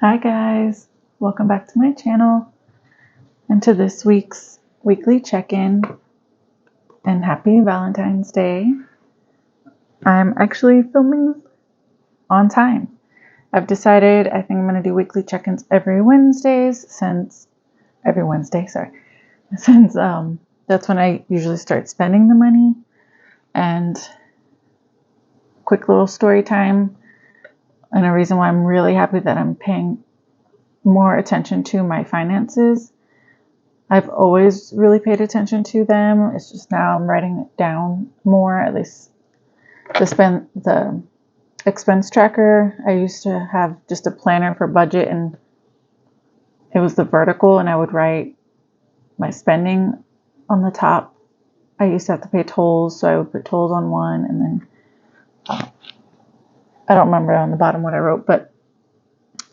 Hi guys, welcome back to my channel and to this week's weekly check-in, and happy Valentine's Day. I'm actually filming on time. I've decided I think I'm going to do weekly check-ins every Wednesday, since that's when I usually start spending the money. And quick little story time, and a reason why I'm really happy that I'm paying more attention to my finances. I've always really paid attention to them. It's just now I'm writing it down more, at least the expense tracker. I used to have just a planner for budget, and it was the vertical, and I would write my spending on the top. I used to have to pay tolls, so I would put tolls on one, and then I don't remember on the bottom what I wrote, but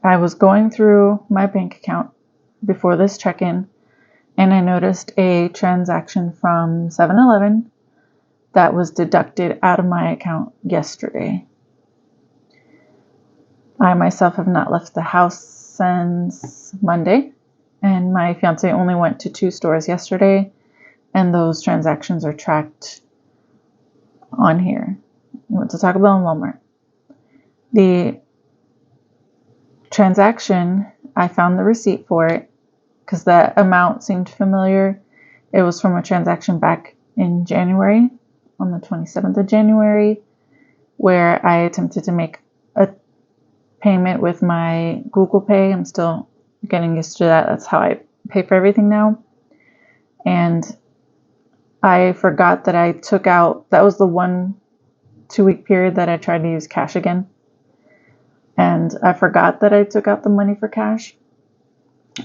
I was going through my bank account before this check-in, and I noticed a transaction from 7-Eleven that was deducted out of my account yesterday. I myself have not left the house since Monday, and my fiance only went to 2 stores yesterday, and those transactions are tracked on here. We went to Taco Bell and Walmart. The transaction, I found the receipt for it because that amount seemed familiar. It was from a transaction back in January, on the 27th of January, where I attempted to make a payment with my Google Pay. I'm still getting used to that. That's how I pay for everything now. And I forgot that I took out, that was the 2-week period that I tried to use cash again. And I forgot that I took out the money for cash,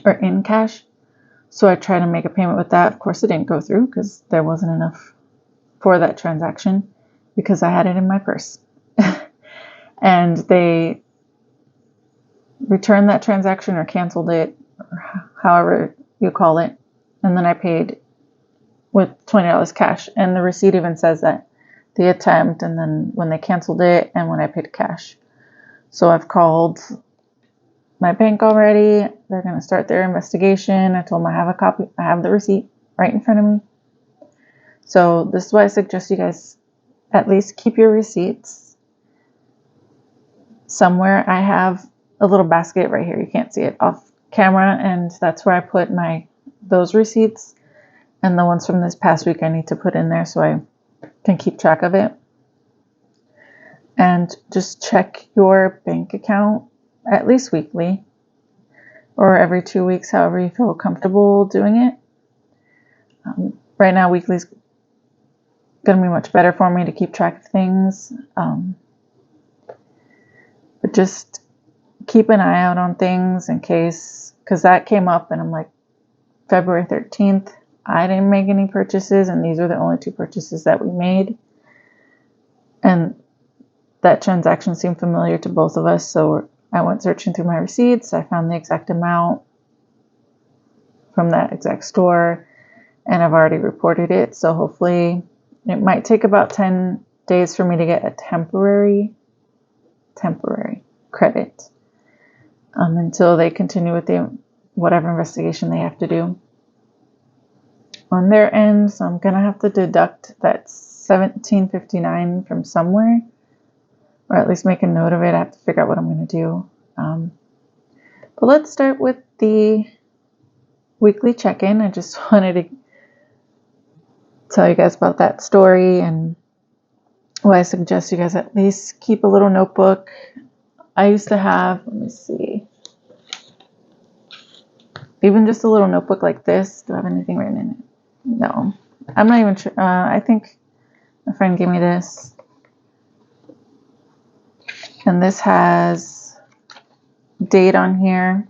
or in cash. So I tried to make a payment with that. Of course, it didn't go through because there wasn't enough for that transaction because I had it in my purse. And they returned that transaction or canceled it, or however you call it. And then I paid with $20 cash. And the receipt even says that the attempt, and then when they canceled it, and when I paid cash. So I've called my bank already. They're going to start their investigation. I told them I have a copy. I have the receipt right in front of me. So this is why I suggest you guys at least keep your receipts somewhere. I have a little basket right here. You can't see it off camera, and that's where I put those receipts, and the ones from this past week I need to put in there so I can keep track of it. And just check your bank account at least weekly or every 2 weeks, however you feel comfortable doing it. Right now, weekly is going to be much better for me to keep track of things. But just keep an eye out on things in case, because that came up, and I'm like, February 13th, I didn't make any purchases, and these are the only 2 purchases that we made. And that transaction seemed familiar to both of us, so I went searching through my receipts. I found the exact amount from that exact store, and I've already reported it. So hopefully it might take about 10 days for me to get a temporary credit until they continue with whatever investigation they have to do on their end. So I'm going to have to deduct that $17.59 from somewhere, or at least make a note of it. I have to figure out what I'm going to do. But let's start with the weekly check-in. I just wanted to tell you guys about that story, and why I suggest you guys at least keep a little notebook. I used to have, let me see, even just a little notebook like this. Do I have anything written in it? No. I'm not even sure. I think a friend gave me this. And this has date on here.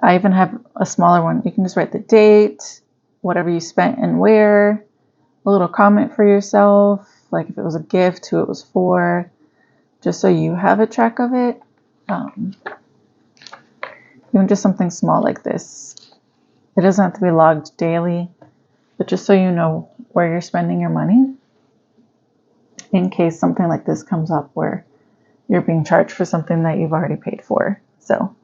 I even have a smaller one. You can just write the date, whatever you spent and where, a little comment for yourself, like if it was a gift, who it was for, just so you have a track of it. Even just something small like this. It doesn't have to be logged daily, but just so you know where you're spending your money, in case something like this comes up where you're being charged for something that you've already paid for. So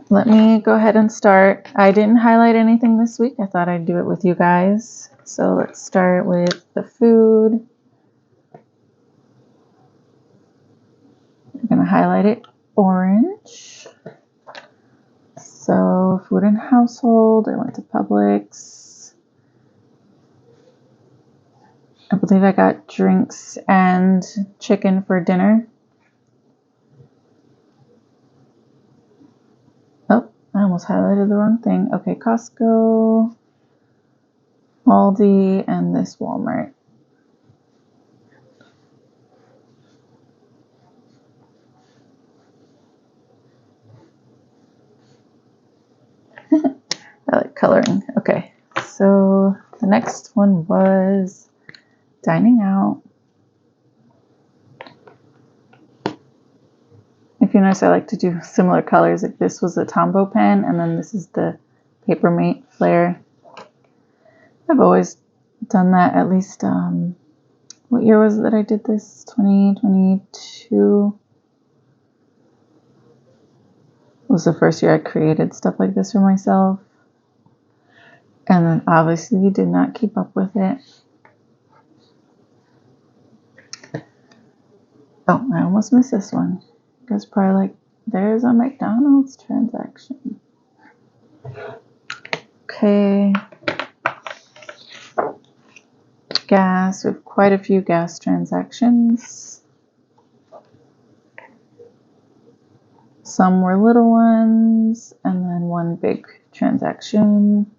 let me go ahead and start. I didn't highlight anything this week. I thought I'd do it with you guys. So let's start with the food. I'm going to highlight it orange. So food and household, I went to Publix. I believe I got drinks and chicken for dinner. Oh, I almost highlighted the wrong thing. Okay, Costco, Aldi, and this Walmart. I like coloring. Okay, so the next one was dining out. If you notice, I like to do similar colors. Like this was the Tombow pen, and then this is the Papermate Flare. I've always done that. At least, what year was it that I did this? 2022 was the first year I created stuff like this for myself. And then obviously did not keep up with it. Oh, I almost missed this one. You guys probably like, there's a McDonald's transaction. Okay. Gas, we have quite a few gas transactions. Some were little ones, and then one big transaction.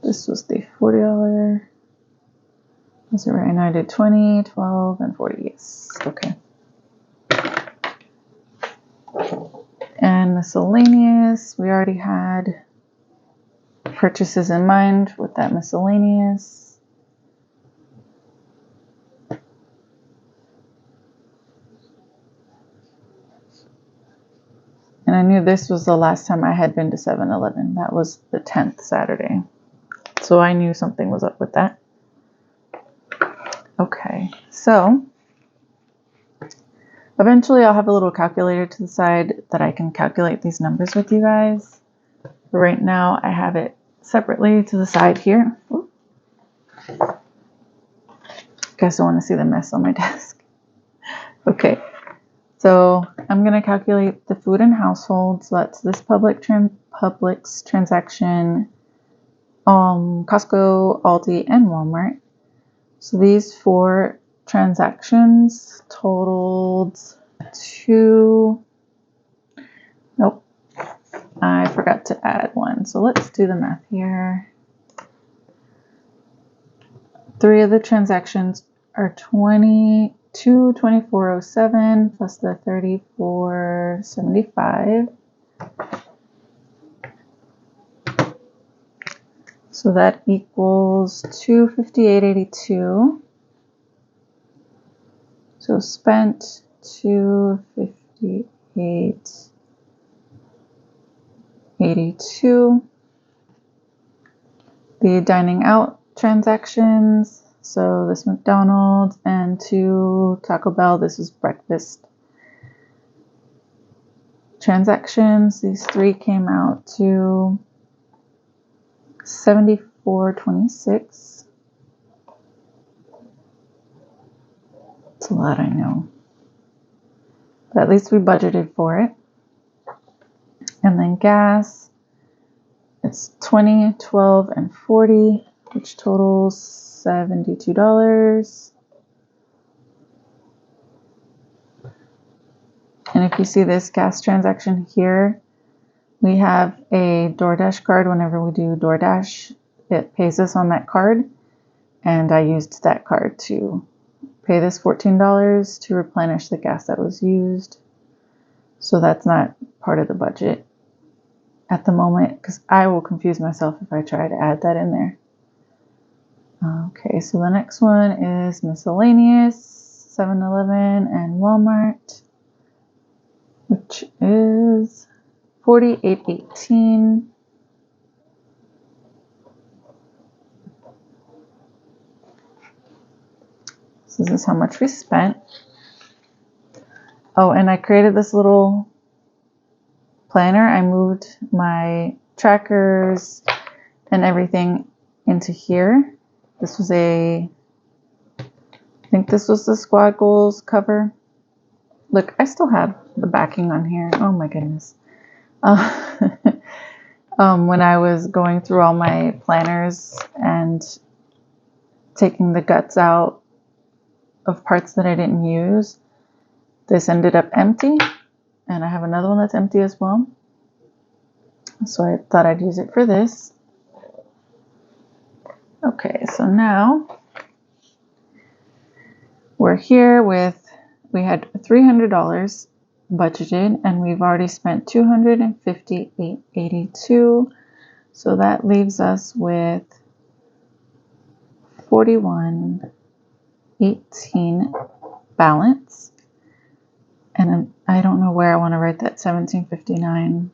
This was the $40. Was it right? And I did 20, 12, and 40. Yes. Okay. And miscellaneous, we already had purchases in mind with that miscellaneous. And I knew this was the last time I had been to 7-Eleven. That was the 10th Saturday. So I knew something was up with that. Okay, so eventually I'll have a little calculator to the side that I can calculate these numbers with you guys. But right now I have it separately to the side here. Ooh. You guys don't want to see the mess on my desk. Okay, so I'm going to calculate the food and household. So that's this Publix transaction, Costco, Aldi, and Walmart. So these 4 transactions totaled nope, I forgot to add one. So let's do the math here. 3 of the transactions are $24.07 plus the $34.75. So that equals $258.82. So spent $258.82. The dining out transactions. So this McDonald's and 2 Taco Bell. This is breakfast transactions. These 3 came out to $74.26. It's a lot, I know. But at least we budgeted for it. And then gas, it's 20, 12, and 40, which totals $72. And if you see this gas transaction here, we have a DoorDash card. Whenever we do DoorDash, it pays us on that card. And I used that card to pay this $14 to replenish the gas that was used. So that's not part of the budget at the moment, because I will confuse myself if I try to add that in there. Okay, so the next one is miscellaneous, 7-Eleven and Walmart, which is $48.18. So this is how much we spent. Oh, and I created this little planner. I moved my trackers and everything into here. This was I think this was the squad goals cover. Look, I still have the backing on here. Oh my goodness. When I was going through all my planners and taking the guts out of parts that I didn't use, this ended up empty. And I have another one that's empty as well. So I thought I'd use it for this. Okay, so now we're here we had $300 budgeted and we've already spent $258.82. So that leaves us with $41.18 balance. And I don't know where I want to write that $17.59.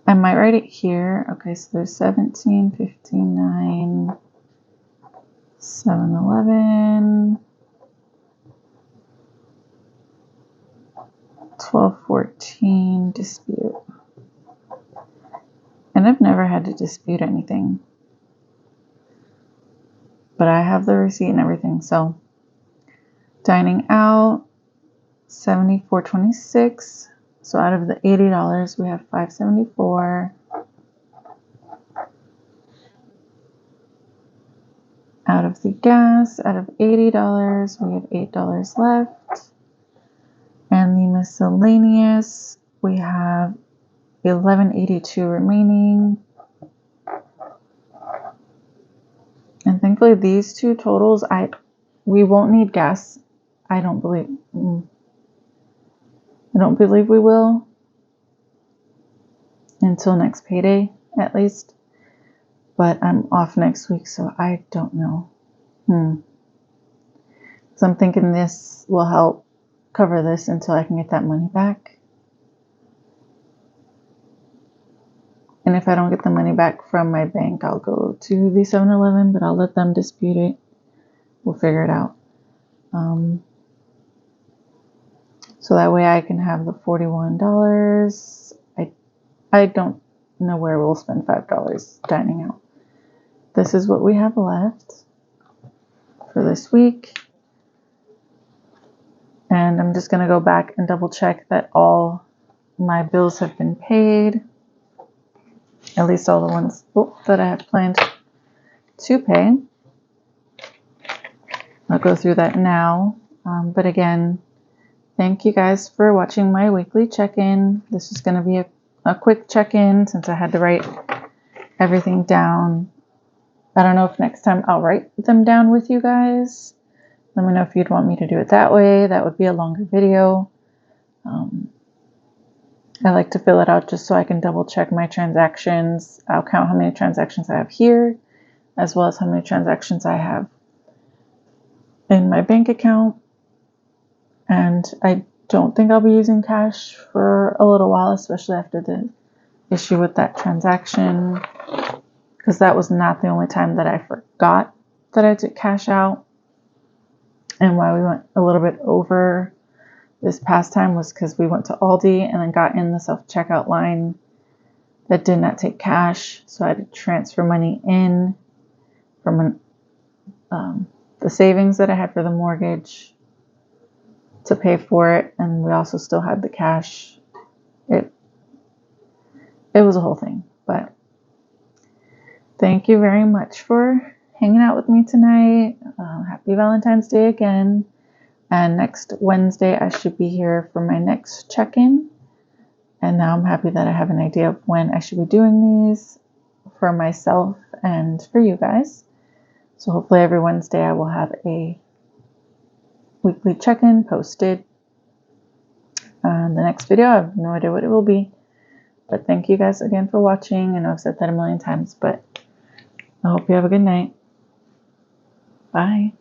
I might write it here. Okay, so there's $17.59, 7-Eleven, $12.14 dispute. And I've never had to dispute anything. But I have the receipt and everything. So dining out, $74.26. So out of the $80, we have $5.74. Out of the gas, out of $80, we have $8 left. And the miscellaneous, we have $11.82 remaining. And thankfully these two totals, we won't need gas. I don't believe we will until next payday at least. But I'm off next week, so I don't know. So I'm thinking this will help cover this until I can get that money back. And if I don't get the money back from my bank, I'll go to the 7-Eleven, but I'll let them dispute it. We'll figure it out. So that way I can have the $41. I don't know where we'll spend $5 dining out. This is what we have left for this week. And I'm just going to go back and double check that all my bills have been paid. At least all the ones that I have planned to pay. I'll go through that now. But again, thank you guys for watching my weekly check-in. This is going to be a quick check-in since I had to write everything down. I don't know if next time I'll write them down with you guys. Let me know if you'd want me to do it that way. That would be a longer video. I like to fill it out just so I can double check my transactions. I'll count how many transactions I have here, as well as how many transactions I have in my bank account. And I don't think I'll be using cash for a little while, especially after the issue with that transaction, because that was not the only time that I forgot that I took cash out. And why we went a little bit over this past time was because we went to Aldi and then got in the self-checkout line that did not take cash. So I had to transfer money in from the savings that I had for the mortgage to pay for it. And we also still had the cash. It was a whole thing. But thank you very much for hanging out with me tonight. Happy Valentine's Day again. And next Wednesday, I should be here for my next check-in. And now I'm happy that I have an idea of when I should be doing these for myself and for you guys. So hopefully every Wednesday I will have a weekly check-in posted. The next video, I have no idea what it will be. But thank you guys again for watching. I know I've said that a million times, but I hope you have a good night. Bye.